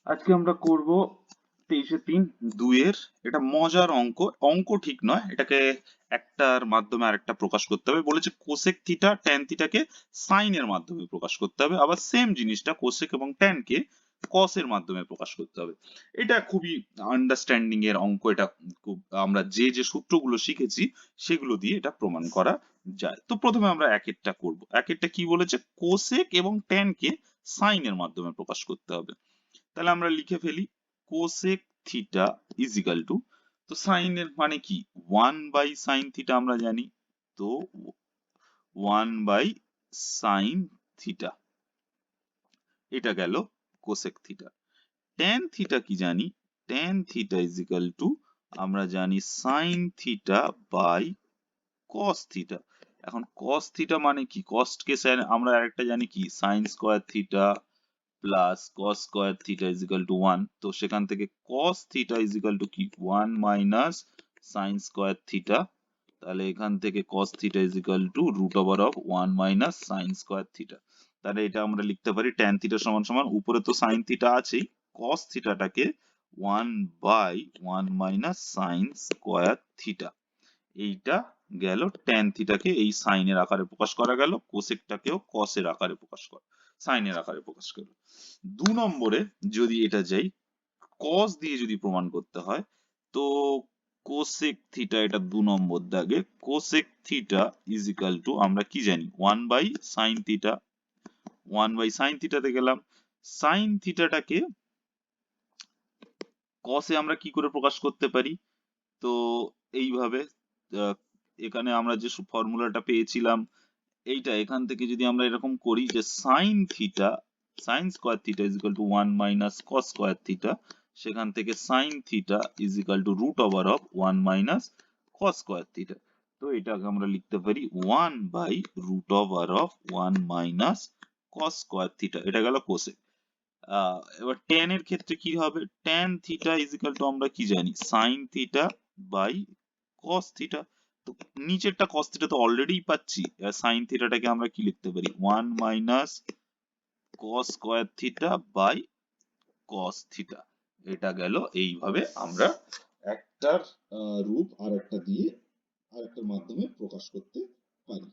আজকে আমরা করব 23-3-2 এটা মজার অঙ্ক। অঙ্ক ঠিক নয়, এটাকে একটার মাধ্যমে আরেকটা প্রকাশ করতে হবে। বলেছে কোসেক থিটা ট্যান থিটাকে সাইন এর মাধ্যমে প্রকাশ করতে হবে, আবার সেম জিনিসটা কোসেক এবং ট্যান কে কস এর মাধ্যমে প্রকাশ করতে হবে। এটা খুবই আন্ডারস্ট্যান্ডিং এর অঙ্ক। এটা খুব আমরা যে যে সূত্রগুলো শিখেছি সেগুলো দিয়ে এটা প্রমাণ করা যায়। তো প্রথমে আমরা একেরটা করব। একেরটা কি বলেছে, কোসেক এবং ট্যান কে সাইন এর মাধ্যমে প্রকাশ করতে হবে। তাহলে আমরা লিখে ফেলি cosec theta is equal two, তো সাইন এর মানে কি, 1/sin থিটা আমরা জানি, তো 1/sin থিটা, এটা গেল কোসেক থিটা। ট্যান থিটা কি জানি, tan theta is equal to আমরা জানি sine theta by cos theta. এখন কস থিটা মানে কি, কস কে আমরা আরেকটা জানি কি, sine square theta plus cos square theta is equal to 1। তো সেখান থেকে cos theta is equal to কি, 1 মাইনাস সাইন স্কোয়ার থিটা। তাহলে এখান থেকে cos theta is equal to root over of 1 minus sine square theta. তাহলে এটা আমরা লিখতে পারি ট্যান থিটা সমান সমান, উপরে তো সাইন থিটা আছেই, কস থিটাটাকে 1/1 মাইনাস সাইন স্কোয়ার থিটা। এইটা গেল ট্যান থিটাকে এই সাইনের আকারে প্রকাশ করা গেল, কোসেকটাকেও কসের আকারে প্রকাশ করা, সাইনের আকারে প্রকাশ করলো। 2 নম্বরে যদি এটা যাই, কস দিয়ে যদি প্রমাণ করতে হয়, তো কোসেক থিটা, এটা 2 নম্বর দাগে, cosec theta is equal to আমরা কি জানি, 1/sin থিটা। 1/sin থিটাতে গেলাম, সাইন থিটাটাকে কসে আমরা কি করে প্রকাশ করতে পারি, তো এইভাবে আহ, এখানে আমরা যে ফর্মুলাটা পেয়েছিলাম, এইটা এখান থেকে যদি আমরা এরকম করি যে sine theta, sine square theta is equal to 1 minus cos square theta, সেখান থেকে sine theta is equal to root over of 1 minus cos square theta. তো এটাকে আমরা লিখতে পারি 1/√1 মাইনাস কস স্কোয়ার থিটা, এটা গেল কোসেক। এবার tan এর ক্ষেত্রে কি হবে, tan theta is equal to আমরা কি জানি, sine theta by cos theta. তো নিচেরটা কস থিটা তো অলরেডি পাচ্ছি, এবার সাইন থিটাটাকে আমরা কি লিখতে পারি, 1 minus cos square theta by cos theta. এটা গেল, এইভাবে আমরা একটার রূপ আর একটা দিয়ে আরেকটার মাধ্যমে প্রকাশ করতে পারি।